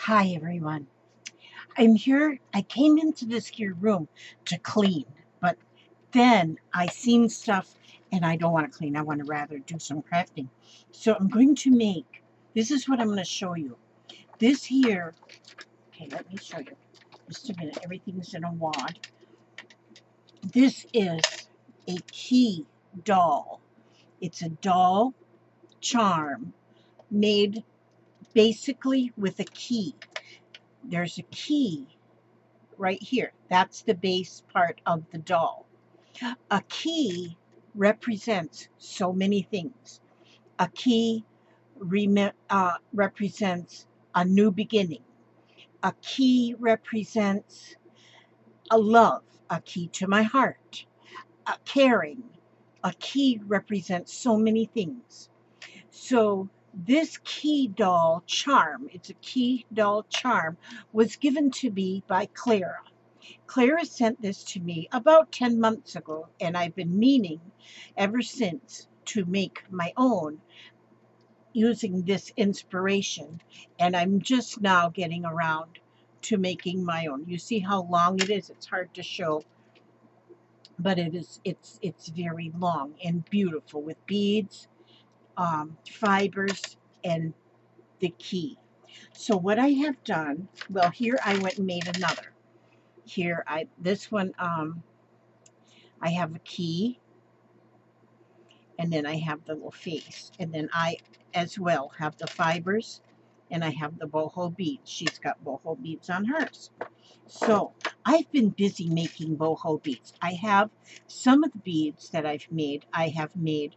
Hi everyone. I'm here. I came into this here room to clean, but then I seen stuff and I don't want to clean. I want to rather do some crafting. So I'm going to make, this is what I'm going to show you. This here, okay, let me show you. Just a minute. Everything's in a wad. This is a key doll. It's a doll charm made basically with a key. There's a key right here. That's the base part of the doll. A key represents so many things. A key represents a new beginning. A key represents a love, a key to my heart, a caring. A key represents so many things. So this key doll charm, it's a key doll charm, was given to me by Clara. Clara sent this to me about 10 months ago, and I've been meaning ever since to make my own using this inspiration. And I'm just now getting around to making my own. You see how long it is? It's hard to show, but it's very long and beautiful with beads, fibers, and the key. So what I have done, well, here I went and made another. Here this one I have a key, and then I have the little face, and then I as well have the fibers, and I have the boho beads. She's got boho beads on hers. So I've been busy making boho beads. I have some of the beads that I have made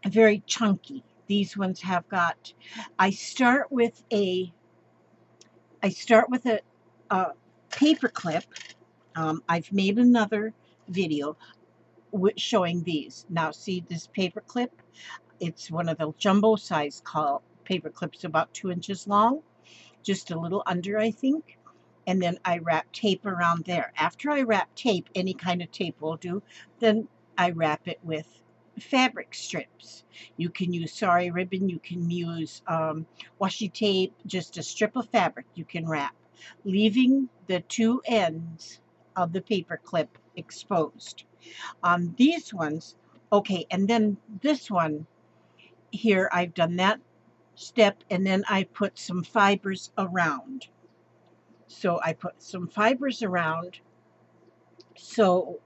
very chunky. These ones have got, I start with a a paper clip. I've made another video showing these. Now see this paper clip? It's one of the jumbo size paper clips, about 2 inches long, just a little under, I think. And then I wrap tape around there. After I wrap tape, any kind of tape will do, then I wrap it with fabric strips. You can use sari ribbon, you can use washi tape, just a strip of fabric you can wrap, leaving the two ends of the paper clip exposed. On these ones, okay, and then this one here, I've done that step, and then I put some fibers around. So I put some fibers around, so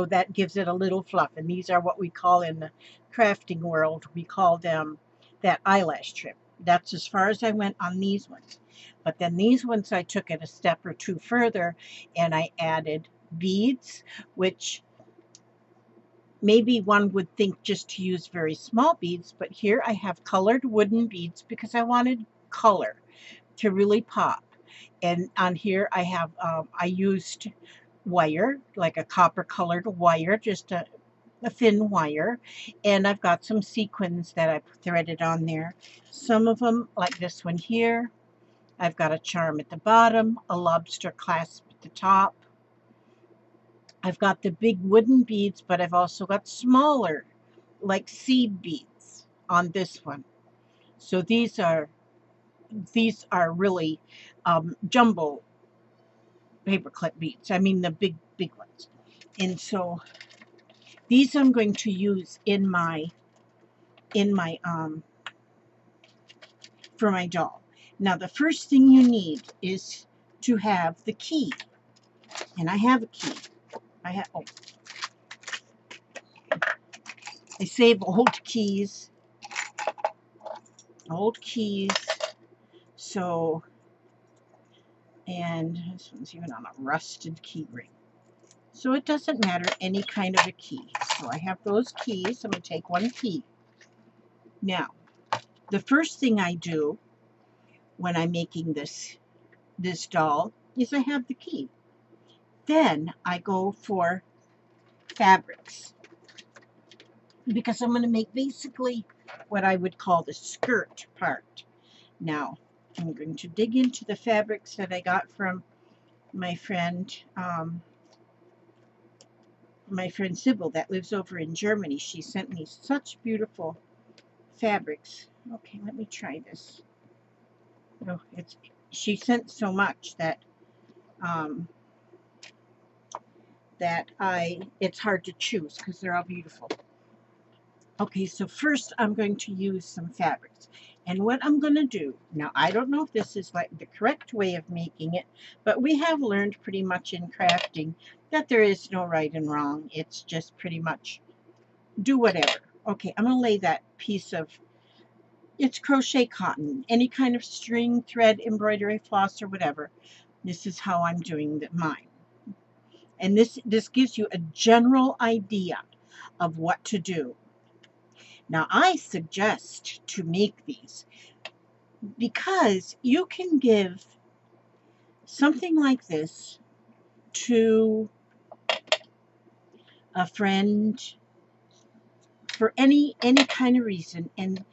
that gives it a little fluff. And these are what we call in the crafting world, we call them that eyelash trim. That's as far as I went on these ones. But then these ones I took it a step or two further, and I added beads, which maybe one would think just to use very small beads, but here I have colored wooden beads because I wanted color to really pop. And on here I have, I used wire, like a copper colored wire, just a thin wire. And I've got some sequins that I threaded on there. Some of them, like this one here, I've got a charm at the bottom, a lobster clasp at the top. I've got the big wooden beads, but I've also got smaller, like seed beads on this one. So these are really jumbo paperclip beads. I mean the big ones. And so these I'm going to use in my for my doll. Now the first thing you need is to have the key. And I have a key. I save old keys. So, and this one's even on a rusted key ring. So it doesn't matter, any kind of a key. So I have those keys. I'm going to take one key. Now, the first thing I do when I'm making this doll is I have the key. Then I go for fabrics, because I'm going to make basically what I would call the skirt part. Now, I'm going to dig into the fabrics that I got from my friend Sybil that lives over in Germany. She sent me such beautiful fabrics. Okay, let me try this. Oh, she sent so much that um, it's hard to choose because they're all beautiful. Okay, so first I'm going to use some fabrics. And what I'm going to do, now I don't know if this is like the correct way of making it, but we have learned pretty much in crafting that there is no right and wrong. It's just pretty much do whatever. Okay, I'm going to lay that piece of, it's crochet cotton, any kind of string, thread, embroidery, floss, or whatever. This is how I'm doing mine. And this gives you a general idea of what to do. Now, I suggest to make these because you can give something like this to a friend for any kind of reason and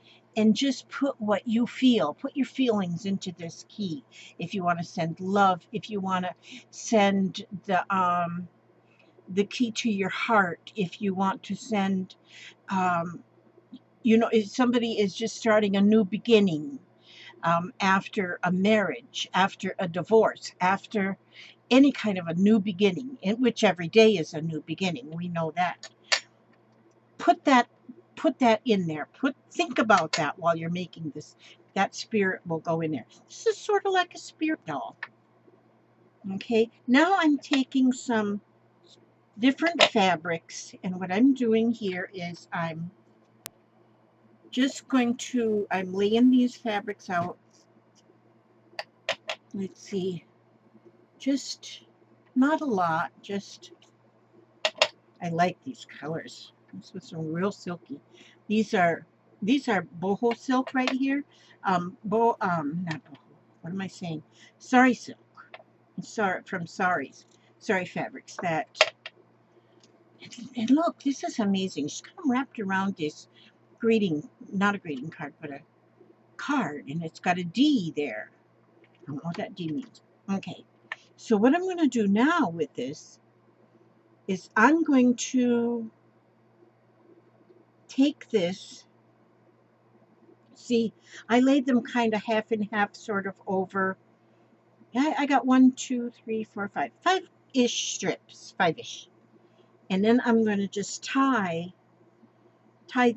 just put what you feel, put your feelings into this key. If you want to send love, if you want to send the key to your heart, if you want to send if somebody is just starting a new beginning, after a marriage, after a divorce, after any kind of a new beginning, in which every day is a new beginning. We know that. Put that in there. Think about that while you're making this. That spirit will go in there. This is sort of like a spirit doll. Okay, now I'm taking some different fabrics, and what I'm doing here is I'm laying these fabrics out. Let's see, just not a lot, just, I like these colors. This was some real silky. These are boho silk right here. Not boho. What am I saying? Sari silk. Sorry, from Sari fabrics. And look, this is amazing. She's kind of wrapped around this not a greeting card, but a card, and it's got a D there. I don't know what that D means. Okay, so what I'm going to do now with this is I'm going to take this. See, I laid them kind of half and half, sort of over. Yeah, I got 1, 2, 3, 4, 5, 5-ish strips, 5-ish. And then I'm going to just tie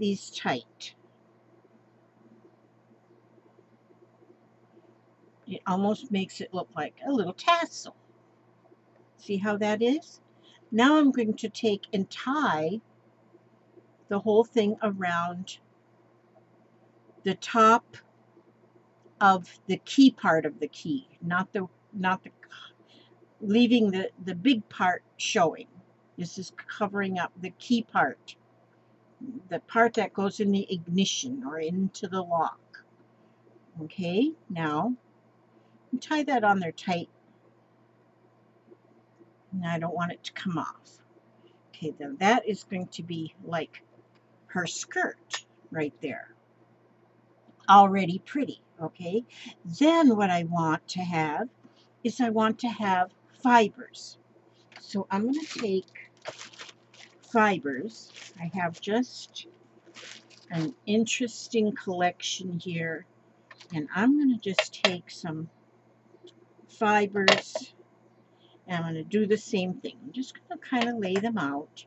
these tight. It almost makes it look like a little tassel. See how that is? Now I'm going to take and tie the whole thing around the top of the key part of the key, not the leaving the big part showing. This is covering up the key part, the part that goes in the ignition or into the lock. Okay, now tie that on there tight. And I don't want it to come off. Okay, then that is going to be like her skirt right there. Already pretty, okay? Then what I want to have is I want to have fibers. So I'm going to take fibers. I have just an interesting collection here, and I'm going to just take some fibers and I'm going to do the same thing. I'm just going to kind of lay them out.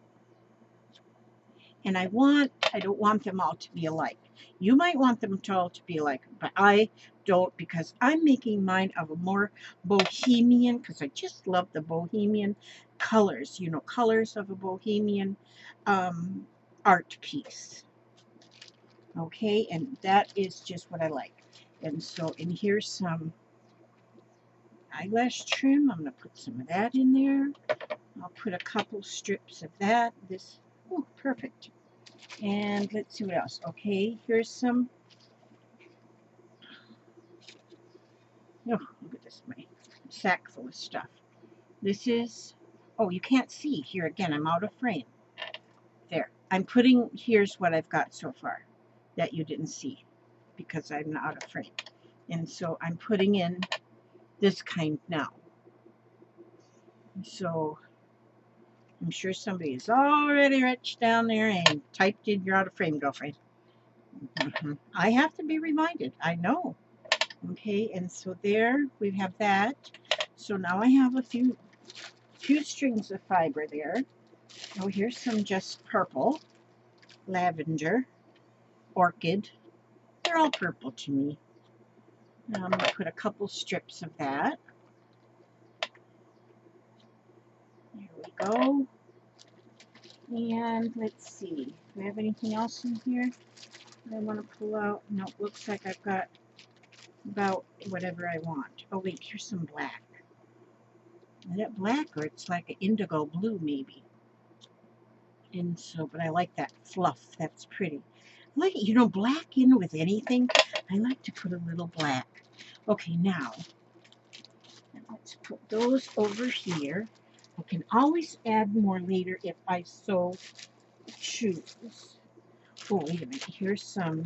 And I don't want them all to be alike. You might want them all to be alike, but I don't, because I'm making mine of a more bohemian, because I just love the bohemian colors, colors of a bohemian art piece. Okay, and that is just what I like. And so, and here's some eyelash trim. I'm going to put some of that in there. I'll put a couple strips of that. Oh, perfect. And let's see what else. Okay, here's some. Oh, look at this, my sack full of stuff. This is, oh, you can't see. Here again, I'm out of frame. There. Here's what I've got so far that you didn't see because I'm out of frame. And so I'm putting in this kind now. So I'm sure somebody has already reached down there and typed in, "You're out of frame, girlfriend." I have to be reminded. I know. Okay, and so there we have that. So now I have a few strings of fiber there. Oh, here's some just purple, lavender, orchid. They're all purple to me. Now I'm going to put a couple strips of that. There we go. And let's see, do I have anything else in here that I want to pull out? No, it looks like I've got about whatever I want. Oh wait, here's some black. Is it black or it's like an indigo blue maybe? And so, but I like that fluff. That's pretty. Like, you know, black in with anything. I like to put a little black. Okay, now let's put those over here. I can always add more later if I so choose. Oh, wait a minute. Here's some.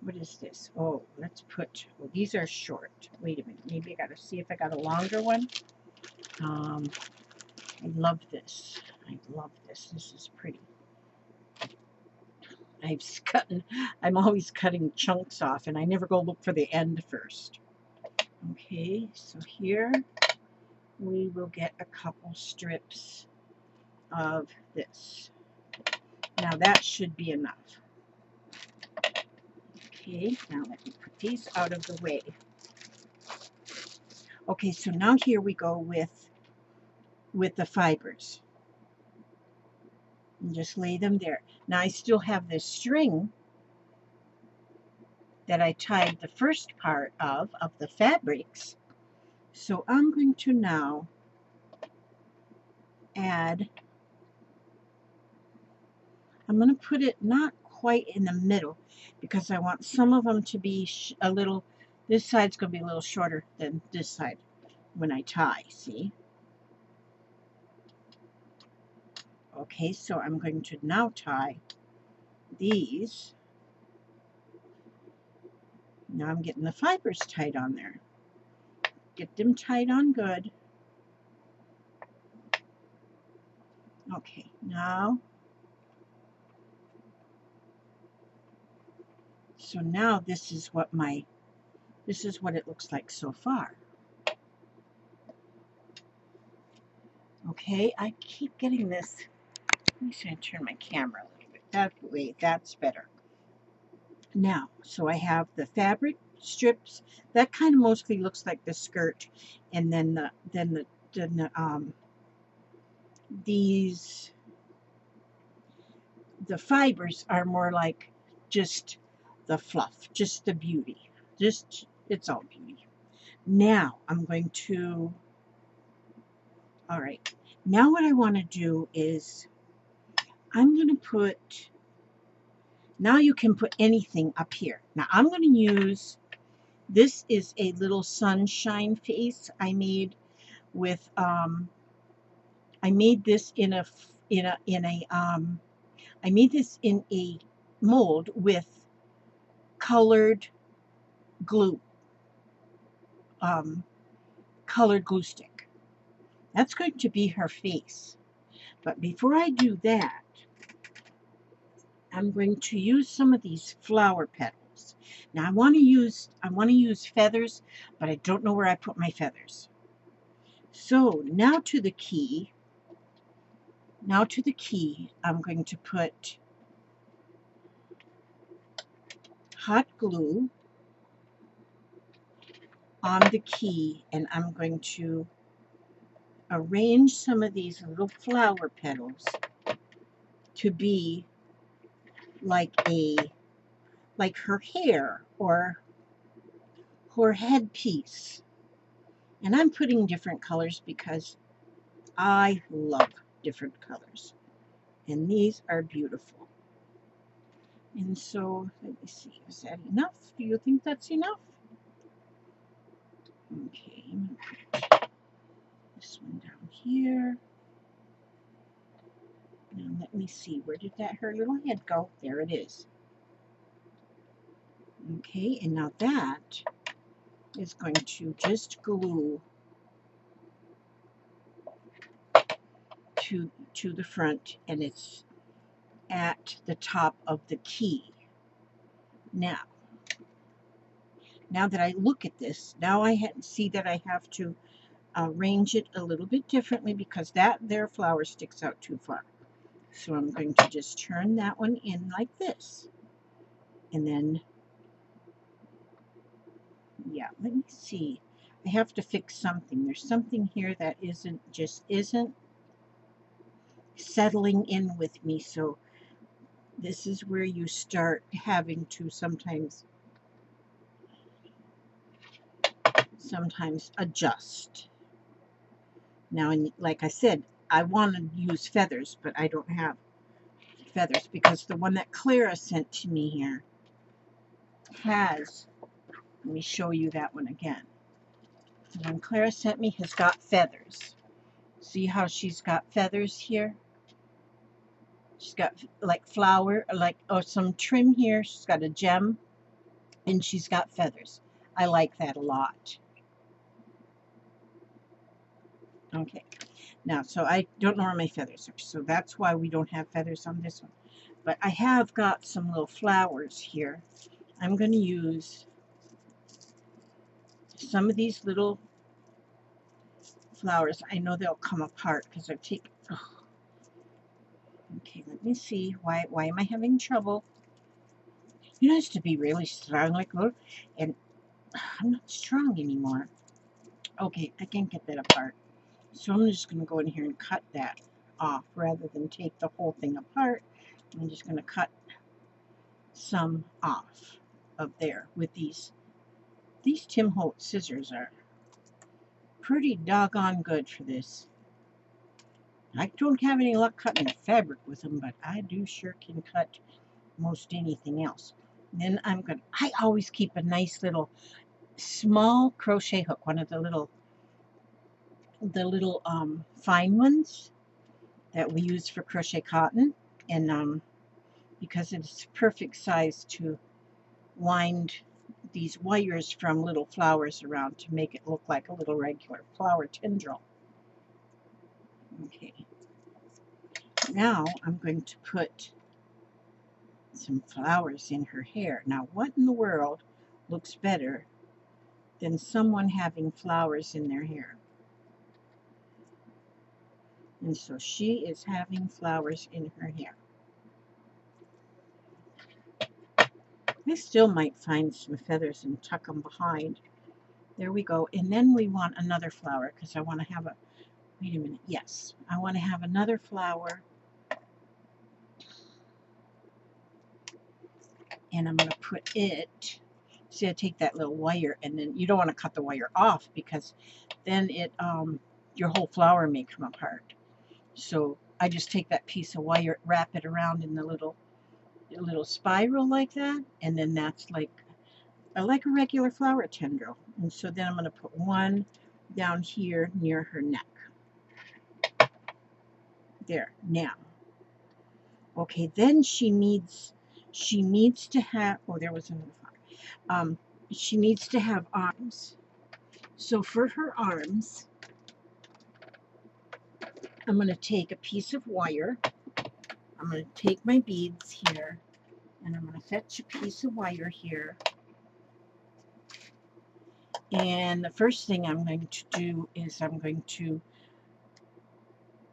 What is this? Oh, let's put. Oh, these are short. Wait a minute. Maybe I got to see if I got a longer one. I love this. I love this. This is pretty. I'm always cutting chunks off, and I never go look for the end first. Okay, so here we will get a couple strips of this. Now that should be enough. Okay, now let me put these out of the way. Okay, so now here we go with the fibers. And just lay them there. Now I still have this string that I tied the first part of the fabrics. So I'm going to now add, I'm going to put it not quite in the middle because I want some of them to be a little, this side's going to be a little shorter than this side when I tie, see? Okay, so I'm going to now tie these. Now I'm getting the fibers tied on there. Get them tied on good. Okay, now, so now this is what it looks like so far. Okay, I keep getting this. Let me see, I turn my camera a little bit. That way, that's better. Now, so I have the fabric strips. That kind of mostly looks like the skirt, and then the fibers are more like just the fluff, just the beauty. Just, it's all beauty. Now I'm going to, all right, now what I want to do is I'm going to put, now you can put anything up here. Now I'm going to use, this is a little sunshine face I made with, I made this in a mold with colored glue, colored glue stick. That's going to be her face. But before I do that, I'm going to use some of these flower petals. Now I want to use feathers, but I don't know where I put my feathers. So now to the key. I'm going to put hot glue on the key, and I'm going to arrange some of these little flower petals to be like her hair or her headpiece. And I'm putting different colors because I love different colors. And these are beautiful. And so, let me see, is that enough? Do you think that's enough? Okay, I'm going to put this one down here. Now let me see, where did her little head go? There it is. Okay, and now that is going to just glue to the front, and it's at the top of the key. Now, Now that I look at this, now I see that I have to arrange it a little bit differently because that there flower sticks out too far. So I'm going to just turn that one in like this. And then, yeah, let me see. I have to fix something. There's something here that isn't settling in with me. So this is where you start having to sometimes adjust. Now, like I said, I want to use feathers, but I don't have feathers because the one that Clara sent to me here has, let me show you that one again. The one Clara sent me has got feathers. See how she's got feathers here? She's got like flower, or some trim here. She's got a gem, and she's got feathers. I like that a lot. Okay, now, so I don't know where my feathers are, so that's why we don't have feathers on this one. But I have got some little flowers here. I'm going to use some of these little flowers. I know they'll come apart because I've taken... Oh. Okay, let me see. Why am I having trouble? You used to be really strong like that, and I'm not strong anymore. Okay, I can't get that apart. So I'm just going to go in here and cut that off rather than take the whole thing apart. I'm just going to cut some off of there with these. These Tim Holtz scissors are pretty doggone good for this. I don't have any luck cutting fabric with them, but I do sure can cut most anything else. Then I always keep a nice little small crochet hook, one of the little fine ones that we use for crochet cotton, and because it's perfect size to wind these wires from little flowers around to make it look like a little regular flower tendril. Okay, now I'm going to put some flowers in her hair. Now, what in the world looks better than someone having flowers in their hair? And so she is having flowers in her hair. I still might find some feathers and tuck them behind. There we go. And then we want another flower because I want to have wait a minute. Yes, I want to have another flower. And I'm going to put it, see, I take that little wire, and then you don't want to cut the wire off because then your whole flower may come apart. So I just take that piece of wire, wrap it around in the little spiral like that, and then that's like a regular flower tendril. And so then I'm going to put one down here near her neck. There, now. Okay, then she needs to have, oh, there was another flower. She needs to have arms. So for her arms, I'm going to take a piece of wire. I'm going to take my beads here, and I'm going to fetch a piece of wire here. And the first thing I'm going to do is I'm going to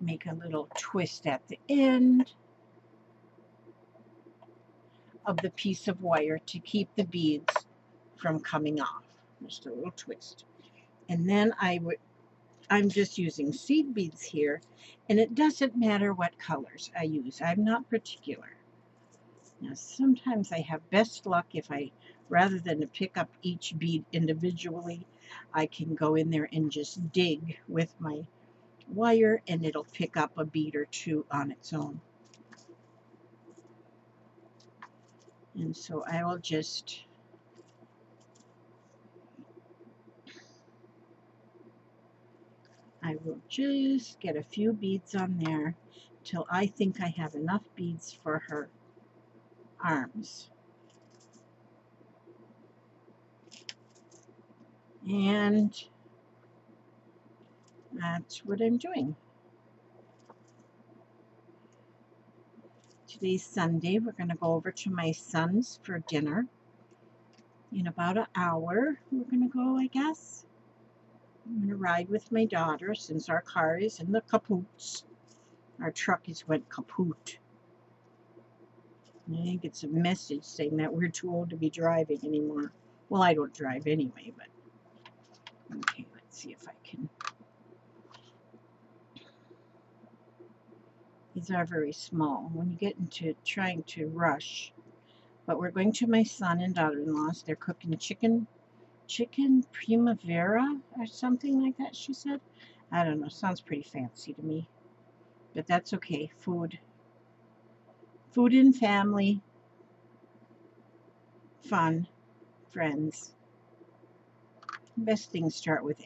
make a little twist at the end of the piece of wire to keep the beads from coming off. Just a little twist. And then I'm just using seed beads here, and it doesn't matter what colors I use. I'm not particular. Now, sometimes I have best luck if rather than to pick up each bead individually, I can go in there and just dig with my wire, and it'll pick up a bead or two on its own. And so I will just get a few beads on there till I think I have enough beads for her arms. And that's what I'm doing. Today's Sunday. We're going to go over to my son's for dinner. In about an hour, we're going to go, I guess. I'm going to ride with my daughter since our car is in the kapoots. Our truck is went kaput. I think it's a message saying that we're too old to be driving anymore. Well, I don't drive anyway, but okay, let's see if I can. These are very small when you get into trying to rush. But we're going to my son and daughter-in-law's. They're cooking chicken primavera or something like that, she said. I don't know. Sounds pretty fancy to me. But that's okay. Food and family, fun, friends. Best things start with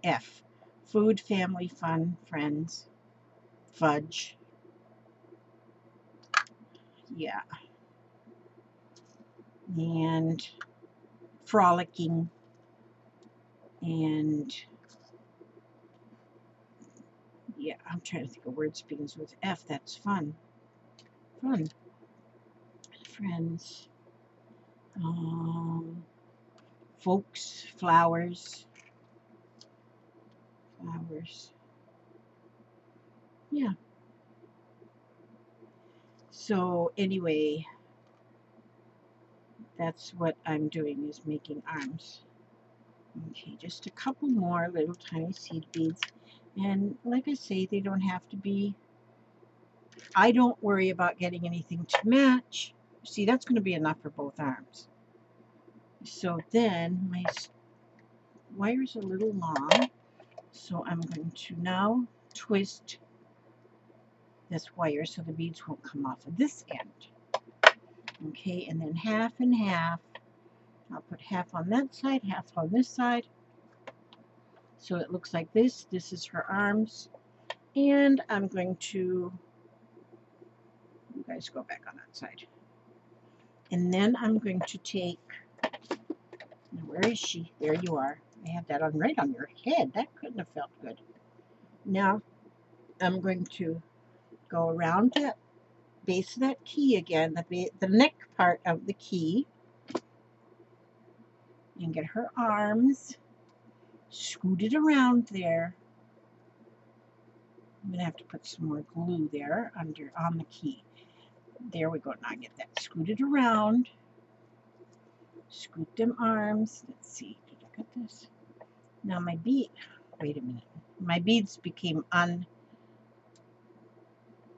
F. Food, family, fun, friends, fudge. Yeah. And frolicking. And yeah, I'm trying to think of words begins with F. That's fun. Fun. Friends. Folks. Flowers. Yeah. So anyway, that's what I'm doing, is making arms. Okay, just a couple more little tiny seed beads. And like I say, they don't have to be, I don't worry about getting anything to match. See, that's going to be enough for both arms. So then my wire's a little long, so I'm going to now twist this wire so the beads won't come off of this end. Okay, and then half and half. I'll put half on that side, half on this side. So it looks like this. This is her arms. And I'm going to, you guys go back on that side. And then I'm going to take, where is she? There you are. I had that on right on your head. That couldn't have felt good. Now I'm going to go around the base of that key again, the neck part of the key, and get her arms scooted around there. I'm going to have to put some more glue there on the key. There we go. Now I get that scooted around. Scoot them arms. Let's see. Did I cut this? Now my bead. Wait a minute. My beads became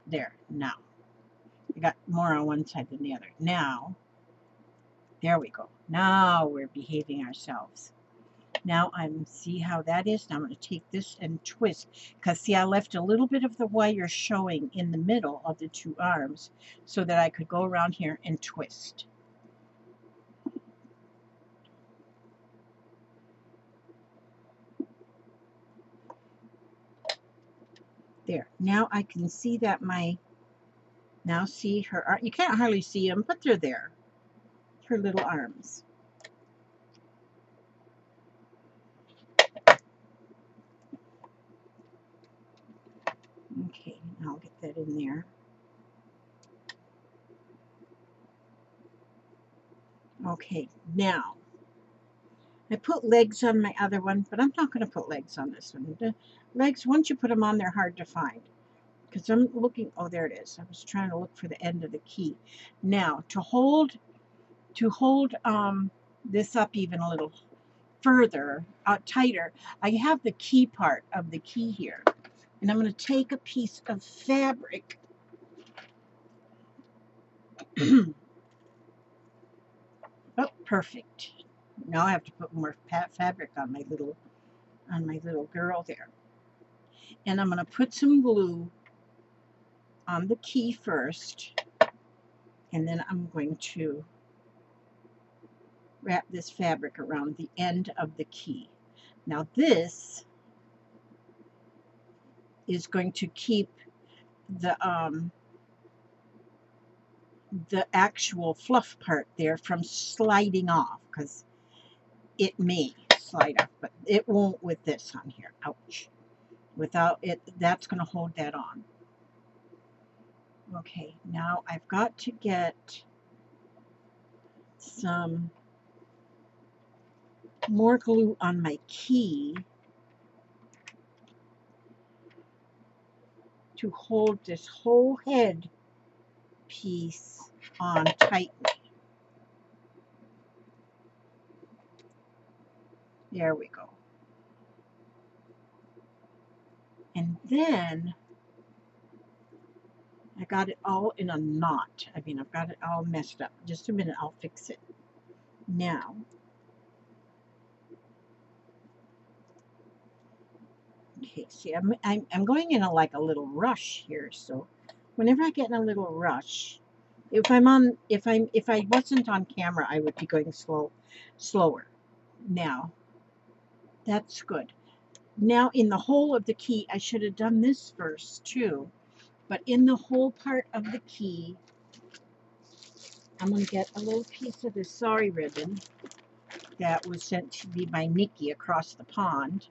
there. Now I got more on one side than the other. Now, there we go. Now we're behaving ourselves. Now see how that is? Now I'm going to take this and twist, because see, I left a little bit of the wire showing in the middle of the two arms so that I could go around here and twist. There. Now I can see that now see her, you can't hardly see them, but they're there. Her little arms. Okay, now I'll get that in there. Okay, now I put legs on my other one, but I'm not going to put legs on this one. The legs, once you put them on, they're hard to find. Because I'm looking, oh, there it is. I was trying to look for the end of the key. Now, to hold this up even a little further, tighter, I have the key part of the key here. And I'm going to take a piece of fabric. Oh, perfect. Now I have to put more fabric on my little girl there. And I'm going to put some glue on the key first, and then I'm going to wrap this fabric around the end of the key. Now this is going to keep the actual fluff part there from sliding off, because it may slide off, but it won't with this on here. Ouch. Without it, that's going to hold that on. Okay, now I've got to get some more glue on my key to hold this whole head piece on tightly. There we go. And then I got it all in a knot. I mean, I've got it all messed up. Just a minute, I'll fix it. Now, okay, see, I'm going in like a little rush here. So whenever I get in a little rush, if I wasn't on camera, I would be going slower. Now, that's good. Now in the hole of the key, I should have done this first too. But in the whole part of the key, I'm going to get a little piece of this sari ribbon that was sent to me by Nikki across the pond.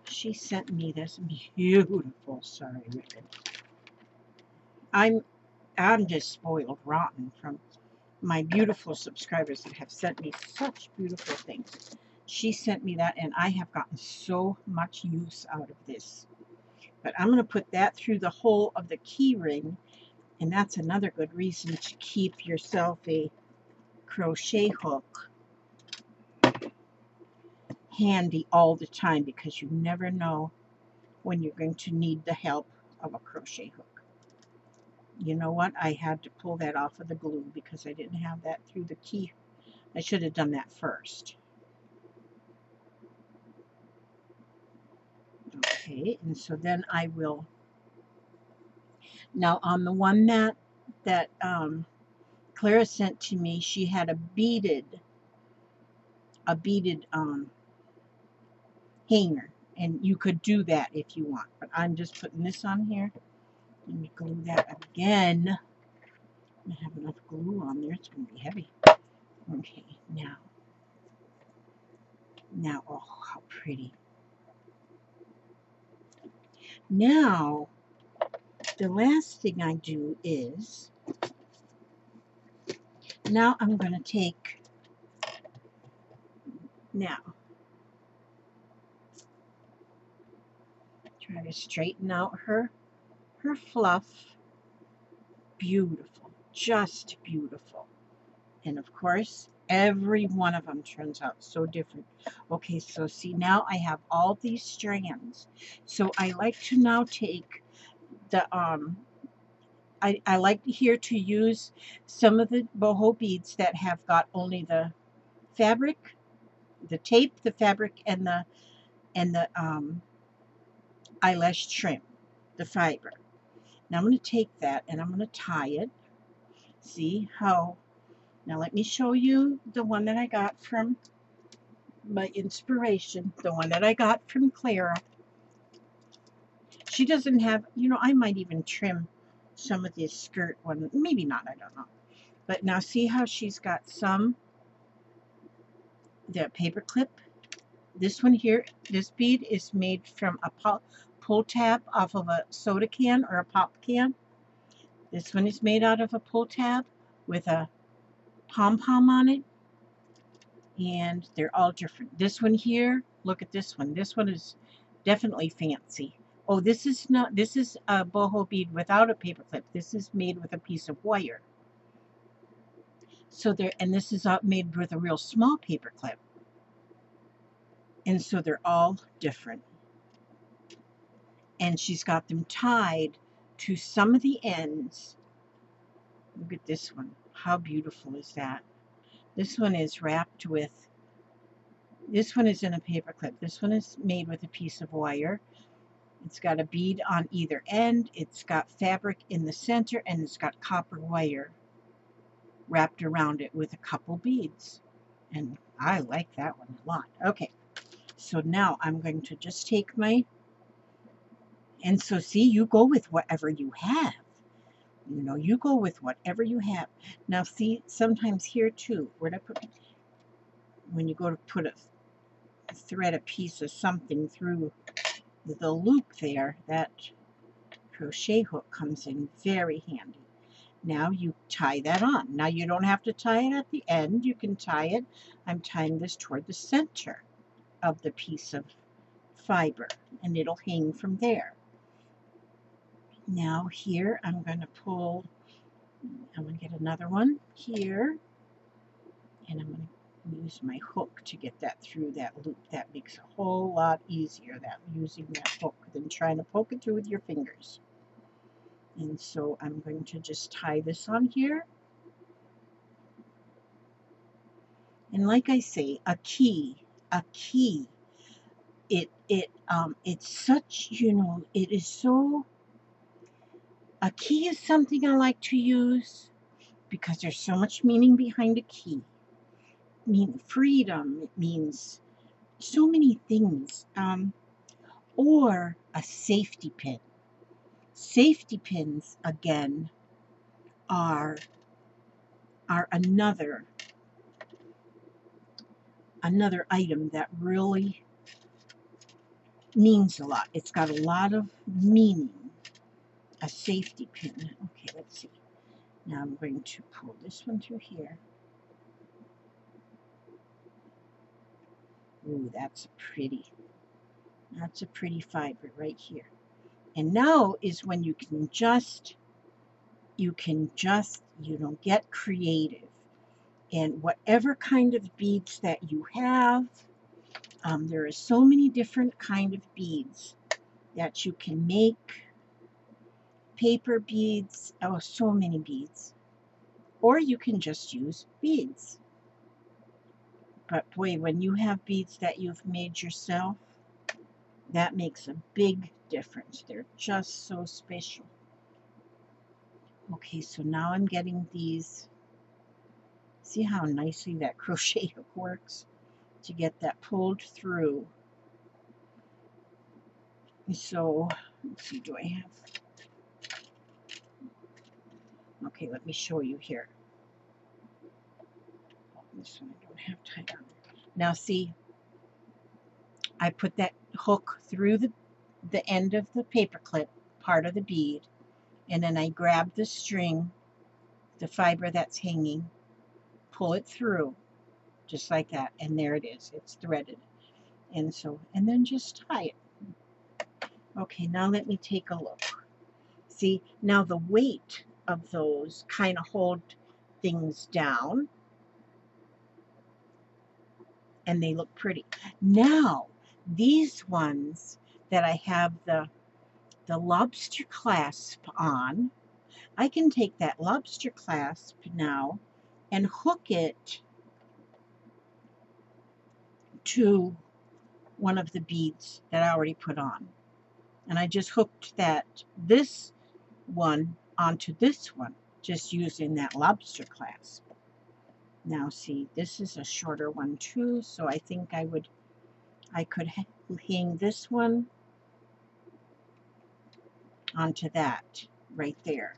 She sent me this beautiful sari ribbon. I'm just spoiled rotten from my beautiful subscribers that have sent me such beautiful things. She sent me that, and I have gotten so much use out of this. But I'm going to put that through the hole of the key ring, and that's another good reason to keep yourself a crochet hook handy all the time, because you never know when you're going to need the help of a crochet hook. You know what? I had to pull that off of the glue because I didn't have that through the key. I should have done that first. Okay, and so then I will. Now on the one that Clara sent to me, she had a beaded hanger, and you could do that if you want. But I'm just putting this on here. Let me glue that again. I have enough glue on there. It's going to be heavy. Okay, now, oh, how pretty. Now, the last thing I do is, now I'm going to take, try to straighten out her fluff. Beautiful, just beautiful. And of course, every one of them turns out so different. Okay, so see, now I have all these strands. So I like to now take the, I like here to use some of the boho beads that have got only the fabric, the tape, the fabric, and the eyelash trim, the fiber. Now I'm going to take that and I'm going to tie it. See how, now let me show you the one that I got from my inspiration, the one that I got from Clara. She doesn't have, you know, I might even trim some of this skirt one, maybe not, I don't know. But now see how she's got the paper clip. This one here, this bead is made from a pull tab off of a soda can or a pop can. This one is made out of a pull tab with a pom-pom on it. And they're all different. This one here, look at this one. This one is definitely fancy. Oh, this is a boho bead without a paper clip. This is made with a piece of wire. So and this is made with a real small paper clip. And so they're all different. And she's got them tied to some of the ends. Look at this one. How beautiful is that? This one is wrapped with, this one is in a paper clip. This one is made with a piece of wire. It's got a bead on either end. It's got fabric in the center, and it's got copper wire wrapped around it with a couple beads. And I like that one a lot. Okay, so now I'm going to just take my, and so see, you go with whatever you have. You know, you go with whatever you have. Now see, sometimes here too, where'd I put, when you go to put thread a piece of something through the loop there, that crochet hook comes in very handy. Now you tie that on. Now you don't have to tie it at the end. You can tie it. I'm tying this toward the center of the piece of fiber, and it'll hang from there. Now here I'm going to pull, I'm going to get another one here, and I'm going to use my hook to get that through that loop. That makes a whole lot easier, that using that hook, than trying to poke it through with your fingers. And so I'm going to just tie this on here. And like I say, a key, it's such, it is so, a key is something I like to use because there's so much meaning behind a key. It means freedom, it means so many things. Or a safety pin. Safety pins, again, are another item that really means a lot. It's got a lot of meaning. A safety pin. Okay, let's see. Now I'm going to pull this one through here. Ooh, that's a pretty fiber right here. And now is when you can just get creative. And whatever kind of beads that you have, there are so many different kind of beads that you can make. Paper beads, oh, so many beads. Or you can just use beads. But boy, when you have beads that you've made yourself, that makes a big difference. They're just so special. Okay, so now I'm getting these. See how nicely that crochet hook works to get that pulled through. So, let's see, do I have? Okay, let me show you here. This one I don't have tied on. Now see, I put that hook through the end of the paper clip, part of the bead, and then I grab the string, the fiber that's hanging, pull it through, just like that, and there it is. It's threaded. And then just tie it. Okay, now let me take a look. See, now the weight of those kind of hold things down, and they look pretty. Now, these ones that I have the lobster clasp on, I can take that lobster clasp now and hook it to one of the beads that I already put on. And I just hooked this one onto this one, just using that lobster clasp. Now see, this is a shorter one too, so I think I could hang this one onto that right there.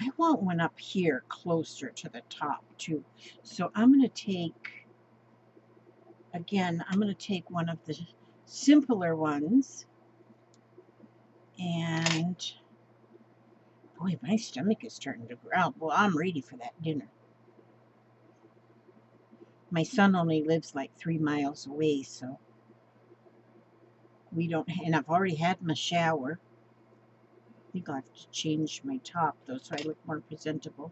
I want one up here closer to the top too. So I'm going to take, again, I'm going to take one of the simpler ones, and boy, my stomach is starting to growl. Well, I'm ready for that dinner. My son only lives like 3 miles away, so we don't, and I've already had my shower. I think I'll have to change my top though, so I look more presentable.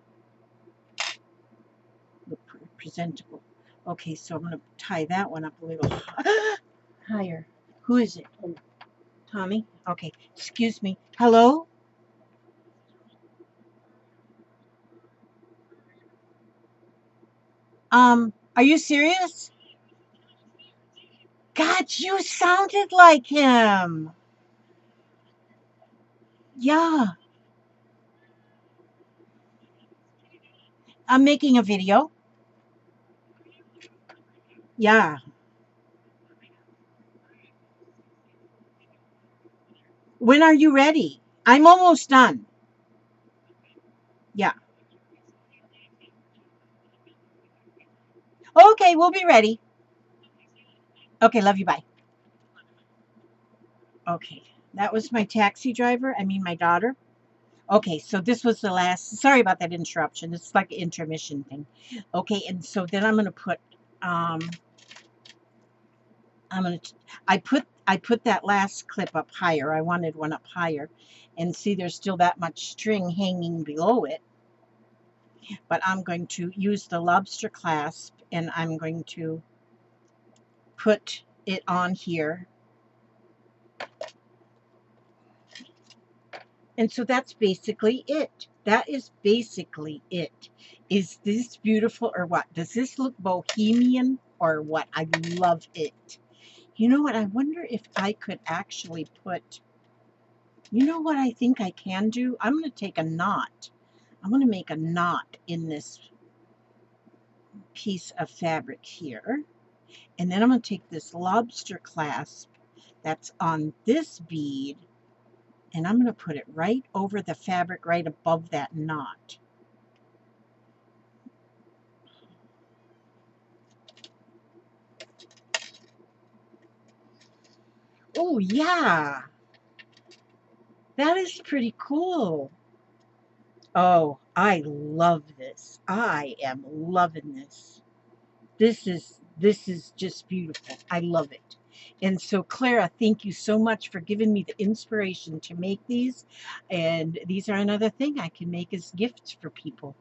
Okay, so I'm going to tie that one up a little higher. Who is it? Oh, Tommy? Okay, excuse me. Hello? Are you serious? God, you sounded like him. Yeah. I'm making a video. Yeah. When are you ready? I'm almost done. Yeah. Okay, we'll be ready. Okay, love you. Bye. Okay, that was my taxi driver. I mean, my daughter. Okay, so this was the last. Sorry about that interruption. It's like an intermission thing. Okay, and so then I'm going to put. I'm going to. I put that last clip up higher. I wanted one up higher, and see, there's still that much string hanging below it. But I'm going to use the lobster clasp, and I'm going to put it on here. And so that's basically it. That is basically it. Is this beautiful or what? Does this look bohemian or what? I love it. You know what? I wonder if I could actually put, you know what I think I can do? I'm going to take a knot. I'm going to make a knot in this piece of fabric here. And then I'm going to take this lobster clasp that's on this bead, and I'm going to put it right over the fabric right above that knot. Oh, yeah. That is pretty cool. Oh, I love this. I am loving this. This is just beautiful. I love it. And so, Clara, thank you so much for giving me the inspiration to make these. And these are another thing I can make as gifts for people.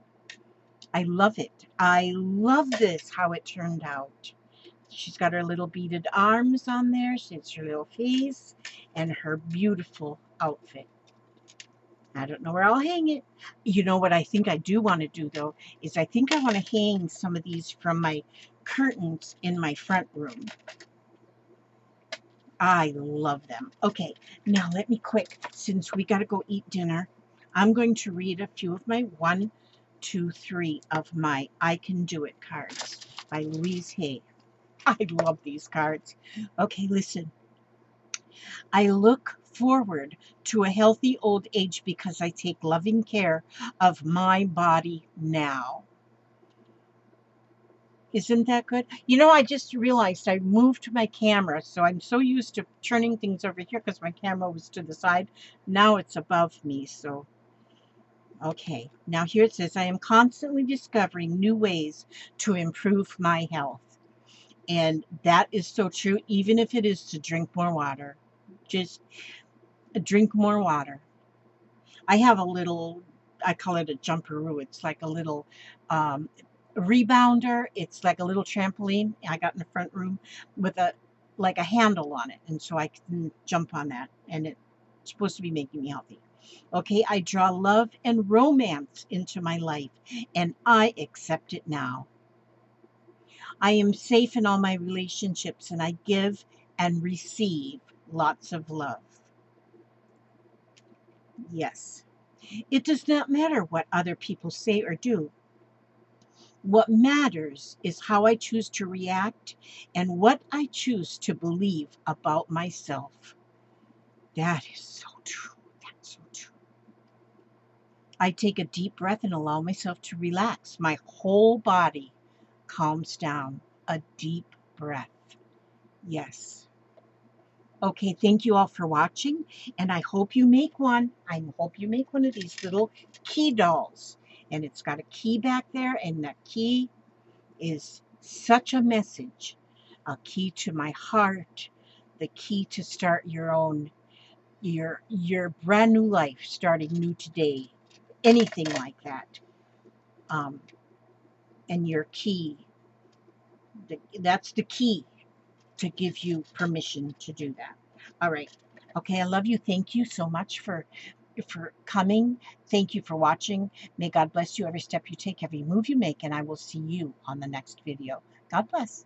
I love it. I love this, how it turned out. She's got her little beaded arms on there. She has her little face and her beautiful outfit. I don't know where I'll hang it. You know what I think I do want to do, though, is I think I want to hang some of these from my curtains in my front room. I love them. Okay, now let me quick, since we got to go eat dinner, I'm going to read a few of my 1, 2, 3 of my I Can Do It cards by Louise Hay. I love these cards. Okay, listen. I look forward to a healthy old age because I take loving care of my body now. Isn't that good? You know, I just realized I moved my camera, so I'm so used to turning things over here because my camera was to the side. Now it's above me, so. Okay, now here it says, I am constantly discovering new ways to improve my health. And that is so true, even if it is to drink more water. Just drink more water. I have a little, I call it a jumperoo. It's like a little rebounder. It's like a little trampoline I got in the front room with a like a handle on it. And so I can jump on that. And it's supposed to be making me healthy. Okay, I draw love and romance into my life, and I accept it now. I am safe in all my relationships, and I give and receive lots of love. Yes. It does not matter what other people say or do. What matters is how I choose to react and what I choose to believe about myself. That is so true. That's so true. I take a deep breath and allow myself to relax. My whole body calms down. A deep breath. Yes. Okay, thank you all for watching, and I hope you make one. I hope you make one of these little key dolls. And it's got a key back there, and that key is such a message. A key to my heart, the key to start your own, your brand new life, starting new today. Anything like that. And your key, that's the key to give you permission to do that. All right. Okay, I love you. Thank you so much for coming. Thank you for watching. May God bless you every step you take, every move you make, and I will see you on the next video. God bless.